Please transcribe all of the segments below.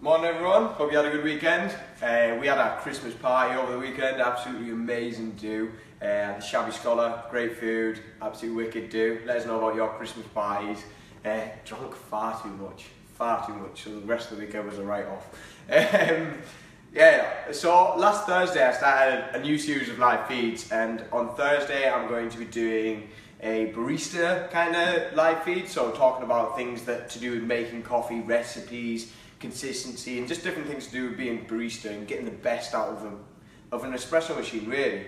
Morning everyone, hope you had a good weekend. We had our Christmas party over the weekend, absolutely amazing do. The Shabby Scholar, great food, absolutely wicked do. Let us know about your Christmas parties. Drunk far too much, so the rest of the weekend was a write-off. Yeah, so last Thursday I started a new series of live feeds, and on Thursday I'm going to be doing a barista kind of live feed, so talking about things that to do with making coffee, recipes, consistency, and just different things to do with being a barista and getting the best out of an espresso machine, really.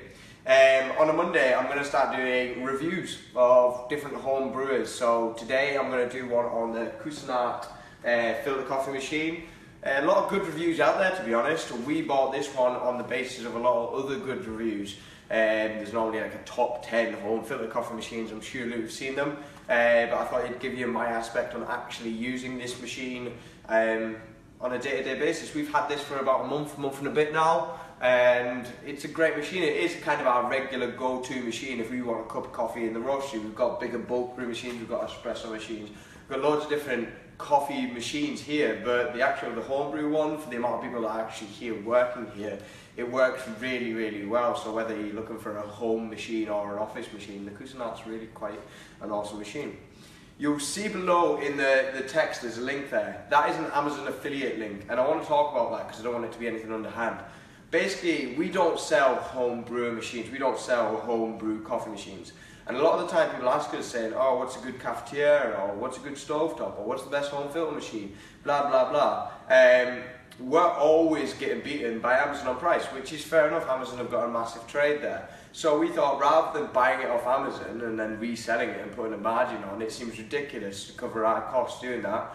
On a Monday, I'm going to start doing reviews of different home brewers. So today, I'm going to do one on the Cuisinart filter coffee machine. A lot of good reviews out there, to be honest. We bought this one on the basis of a lot of other good reviews. There's normally like a top 10 home filter coffee machines. I'm sure you've seen them. But I thought I'd give you my aspect on actually using this machine on a day-to-day basis. We've had this for about a month and a bit now, and it's a great machine. It is kind of our regular go-to machine if we want a cup of coffee in the roastery. We've got bigger bulk brew machines, we've got espresso machines, we've got loads of different coffee machines here, but the homebrew one, for the amount of people that are actually here working here, it works really, really well. So whether you're looking for a home machine or an office machine, the Cuisinart's really quite an awesome machine. You'll see below in the text there's a link there. That is an Amazon affiliate link, and I want to talk about that because I don't want it to be anything underhand. Basically, we don't sell home brewer machines, we don't sell home brew coffee machines. And a lot of the time people ask us saying, oh, what's a good cafetiere, or what's a good stovetop, or what's the best home filter machine, blah, blah, blah. We're always getting beaten by Amazon on price, which is fair enough. Amazon have got a massive trade there. So we thought, rather than buying it off Amazon and then reselling it and putting a margin on, it seems ridiculous to cover our costs doing that.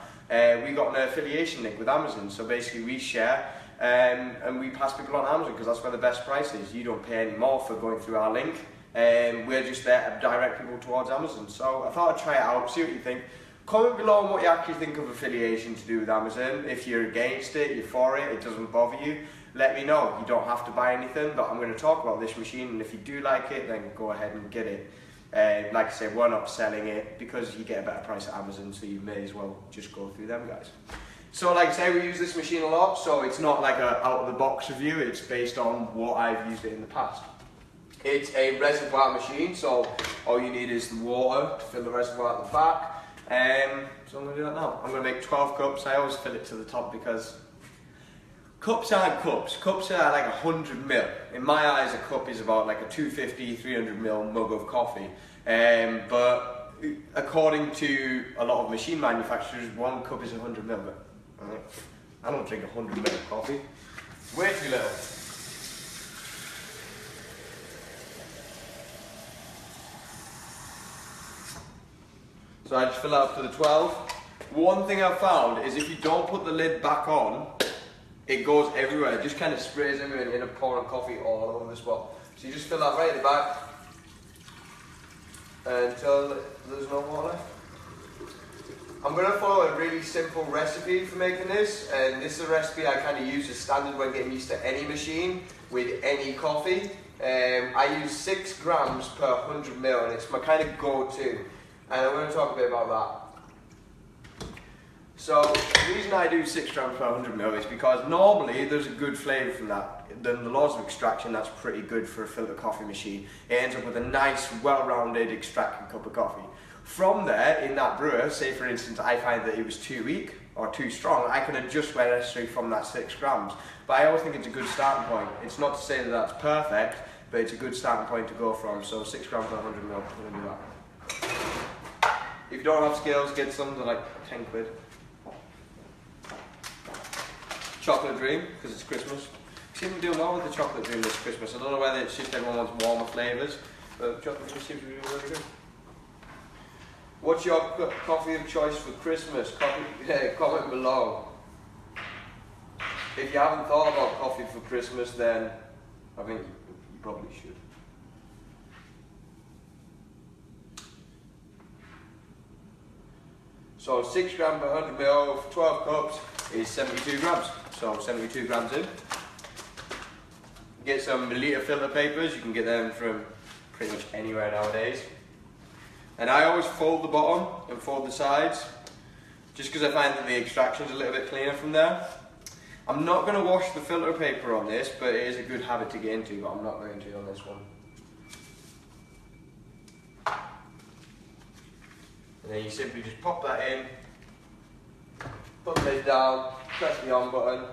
We got an affiliation link with Amazon, so basically we share and we pass people on Amazon because that's where the best price is. You don't pay any more for going through our link. We're just there to direct people towards Amazon. So I thought I'd try it out, see what you think. Comment below on what you actually think of affiliation to do with Amazon. If you're against it, you're for it, it doesn't bother you, let me know. You don't have to buy anything, but I'm going to talk about this machine, and if you do like it, then go ahead and get it. Like I said, we're not selling it because you get a better price at Amazon, so you may as well just go through them guys. So like I say, we use this machine a lot, so it's not like a out-of-the-box review, it's based on what I've used it in the past. It's a reservoir machine, so all you need is the water to fill the reservoir at the back. So I'm going to do that now. I'm going to make 12 cups. I always fill it to the top because cups aren't cups. Cups are like 100 ml. In my eyes, a cup is about like a 250, 300 ml mug of coffee. But according to a lot of machine manufacturers, one cup is 100 ml. But I don't drink 100 ml of coffee. Way too little. So I just fill it up to the 12. One thing I've found is if you don't put the lid back on, it goes everywhere. It just kind of sprays everywhere and you end up pouring coffee all over the spot. So you just fill that right at the back until there's no more left. I'm going to follow a really simple recipe for making this, and this is a recipe I kind of use as standard when getting used to any machine with any coffee. I use 6 grams per 100 ml, and it's my kind of go-to. And I'm going to talk a bit about that. So the reason I do 6 grams per 100 ml is because normally there's a good flavour from that. Then the laws of extraction, that's pretty good for a filter coffee machine. It ends up with a nice, well-rounded extracted cup of coffee. From there, in that brewer, say for instance I find that it was too weak or too strong, I can adjust my recipe from that 6 grams. But I always think it's a good starting point. It's not to say that that's perfect, but it's a good starting point to go from. So 6 grams per 100 ml, I'm going to do that. If you don't have scales, get some, they're like 10 quid. Chocolate dream, because it's Christmas. Seems to be doing well with the chocolate dream this Christmas. I don't know whether it's just everyone wants warmer flavours, but chocolate dream seems to be doing really good. What's your coffee of choice for Christmas? Comment below. If you haven't thought about coffee for Christmas, then I think you probably should. So 6 grams per 100 ml for 12 cups is 72 grams. So 72 grams in. Get some milliliter filter papers. You can get them from pretty much anywhere nowadays. And I always fold the bottom and fold the sides, just because I find that the extraction is a little bit cleaner from there. I'm not going to wash the filter paper on this, but it is a good habit to get into, but I'm not going to on this one. And then you simply just pop that in, put the lid down, press the on button,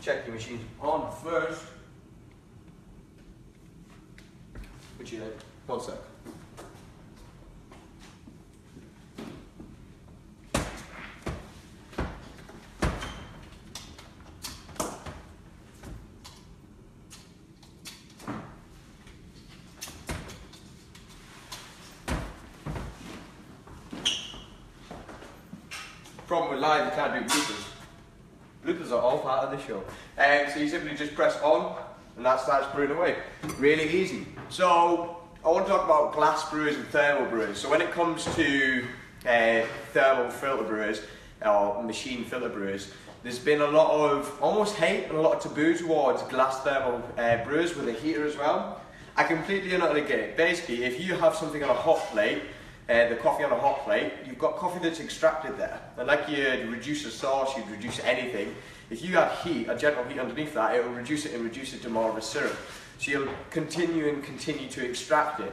check your machine's on first. What do you think? 1 sec. Problem with live, you can't do bloopers. Bloopers are all part of the show. So you simply just press on and that starts brewing away. Really easy. So I want to talk about glass brewers and thermal brewers. So when it comes to thermal filter brewers or machine filter brewers, there's been a lot of almost hate and a lot of taboo towards glass thermal brewers with a heater as well. I completely and utterly get it. Basically, if you have something on a hot plate, the coffee on a hot plate, you've got coffee that's extracted there. And like you'd reduce a sauce, you'd reduce anything. If you have heat, a gentle heat underneath that, it will reduce it and reduce it to more of a syrup. So you'll continue to extract it.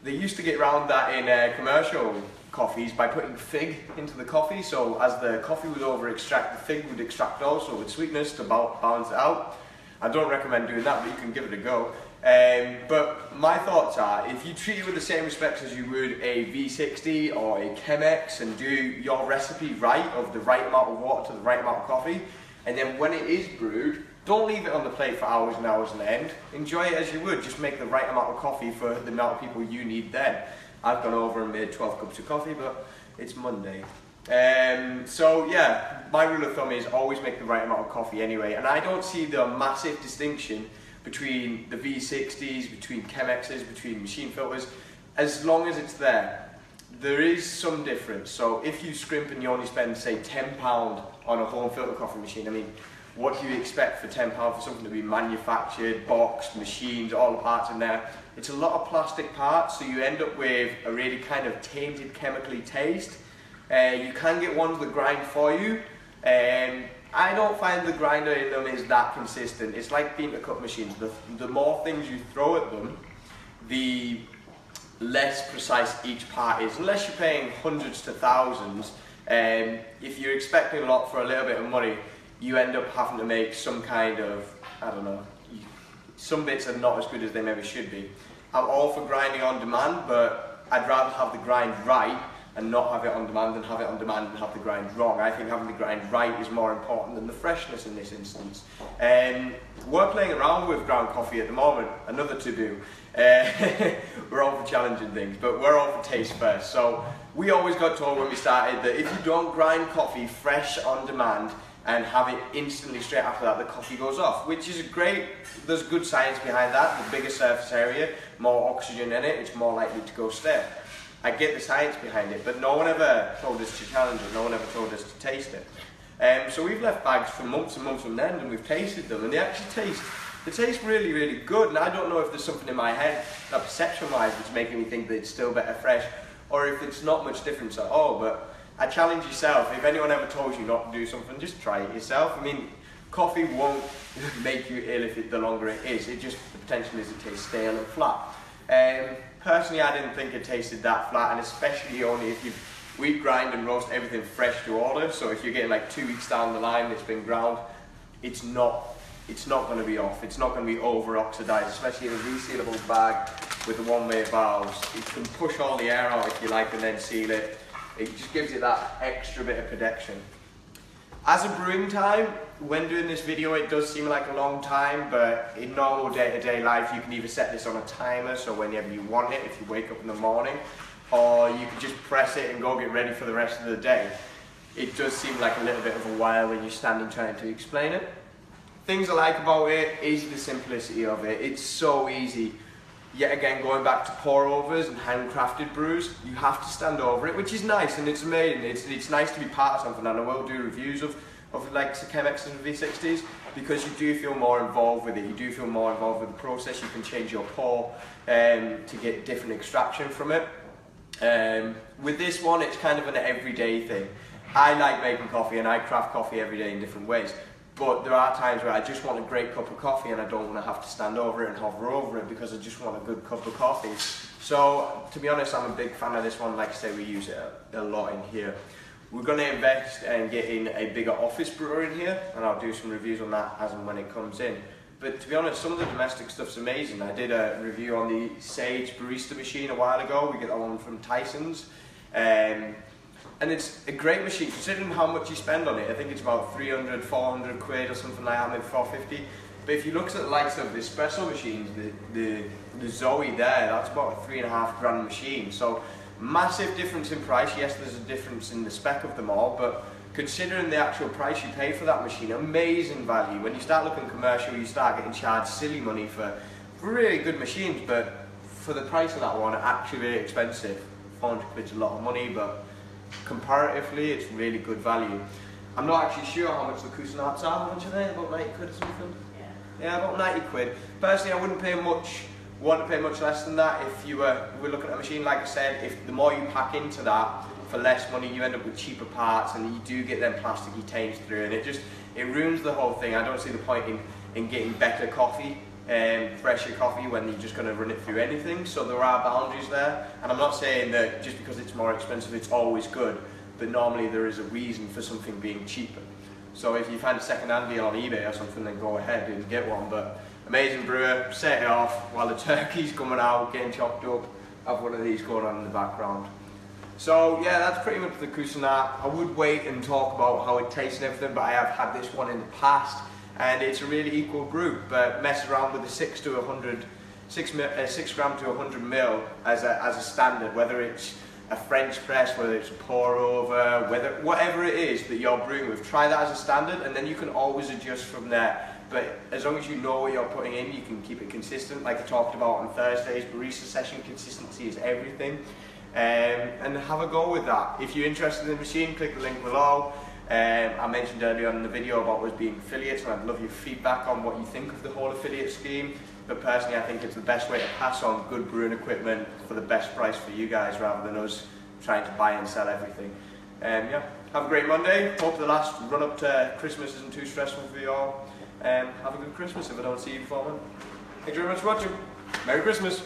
They used to get around that in commercial coffees by putting fig into the coffee. So as the coffee would over-extract, the fig would extract also with sweetness to balance it out. I don't recommend doing that, but you can give it a go. But my thoughts are, if you treat it with the same respect as you would a V60 or a Chemex and do your recipe right, of the right amount of water to the right amount of coffee, and then when it is brewed, don't leave it on the plate for hours and hours on end. Enjoy it as you would, just make the right amount of coffee for the amount of people you need then. I've gone over and made 12 cups of coffee, but it's Monday. So yeah, my rule of thumb is always make the right amount of coffee anyway, and I don't see the massive distinction between the V60s, between Chemexes, between machine filters, as long as it's there. There is some difference. So if you scrimp and you only spend, say, £10 on a home filter coffee machine, I mean, what do you expect for £10 for something to be manufactured, boxed, machined, all the parts in there? It's a lot of plastic parts, so you end up with a really kind of tainted chemically taste. You can get ones that grind for you. I don't find the grinder in them is that consistent. It's like bean to cup machines. The more things you throw at them, the less precise each part is. Unless you're paying hundreds to thousands, if you're expecting a lot for a little bit of money, you end up having to make some kind of, I don't know, some bits are not as good as they maybe should be. I'm all for grinding on demand, but I'd rather have the grind right and not have it on demand than have it on demand and have the grind wrong. I think having the grind right is more important than the freshness in this instance. We're playing around with ground coffee at the moment, another taboo. We're all for challenging things, but we're all for taste first. So we always got told when we started that if you don't grind coffee fresh on demand and have it instantly straight after that, the coffee goes off, which is great. There's good science behind that. The bigger surface area, more oxygen in it, it's more likely to go stale. I get the science behind it, but no one ever told us to challenge it, no one ever told us to taste it. So we've left bags for months and months on end and we've tasted them, and they actually taste really, really good. And I don't know if there's something in my head, that perception-wise, that's making me think that it's still better fresh, or if it's not much difference at all. But I challenge yourself, if anyone ever told you not to do something, just try it yourself. I mean, coffee won't make you ill the longer it is. It just, the potential is it tastes stale and flat. Personally, I didn't think it tasted that flat, and especially only if you wheat grind and roast everything fresh to order. So if you're getting like 2 weeks down the line, it's been ground, it's not going to be off. It's not going to be over oxidized, especially in a resealable bag with the one-way valves. It can push all the air out if you like and then seal it. It just gives it that extra bit of protection. As a brewing time, when doing this video, it does seem like a long time, but in normal day-to-day life, you can either set this on a timer, so whenever you want it, if you wake up in the morning, or you can just press it and go get ready for the rest of the day. It does seem like a little bit of a while when you're standing trying to explain it. Things I like about it is the simplicity of it. It's so easy. Yet again, going back to pour overs and handcrafted brews, you have to stand over it, which is nice and it's amazing. It's nice to be part of something, and I will do reviews of like Chemex and V60s, because you do feel more involved with it. You do feel more involved with the process. You can change your pour to get different extraction from it. With this one, it's kind of an everyday thing. I like making coffee and I craft coffee every day in different ways. But there are times where I just want a great cup of coffee and I don't want to have to stand over it and hover over it because I just want a good cup of coffee. So to be honest, I'm a big fan of this one. Like I say, we use it a lot in here. We're going to invest and get in a bigger office brewer in here, and I'll do some reviews on that as and when it comes in. But to be honest, some of the domestic stuff's amazing. I did a review on the Sage barista machine a while ago. We get that one from Tyson's. And it's a great machine, considering how much you spend on it. I think it's about 300, 400 quid or something like that, maybe 450. But if you look at the likes of the espresso machines, the Zoe there, that's about a £3.5 grand machine. So massive difference in price. Yes, there's a difference in the spec of them all, but considering the actual price you pay for that machine, amazing value. When you start looking commercial, you start getting charged silly money for really good machines, but for the price of that one, actually really expensive. 400 quid's a lot of money, but comparatively, it's really good value. I'm not actually sure how much the Cuisinarts are. How much are they? About 90 quid or something? Yeah, about 90 quid. Personally, I wouldn't pay much, want to pay much less than that if you were looking at a machine. Like I said, if the more you pack into that, for less money, you end up with cheaper parts, and you do get them plasticky taints through, and it ruins the whole thing. I don't see the point in getting better coffee, fresher coffee, when you're just going to run it through anything. So there are boundaries there, and I'm not saying that just because it's more expensive it's always good, but normally there is a reason for something being cheaper. So if you find a second-hand deal on eBay or something, then go ahead and get one. But amazing brewer, set it off while the turkey's coming out, getting chopped up. Have one of these going on in the background. So yeah, that's pretty much the Cuisinart. I would wait and talk about how it tastes and everything, but I have had this one in the past, and it's a really equal brew. But mess around with the 6 gram to 100 mil as a standard, whether it's a French press, whether it's a pour over, whatever it is that you're brewing with, try that as a standard, and then you can always adjust from there. But as long as you know what you're putting in, you can keep it consistent. Like I talked about on Thursday's barista session, consistency is everything. And have a go with that. If you're interested in the machine, click the link below. I mentioned earlier on in the video about us being affiliates, and I'd love your feedback on what you think of the whole affiliate scheme. But personally, I think it's the best way to pass on good brewing equipment for the best price for you guys, rather than us trying to buy and sell everything. Yeah, have a great Monday. Hope the last run up to Christmas isn't too stressful for you all. Have a good Christmas if I don't see you before then. Thanks very much for watching. Merry Christmas.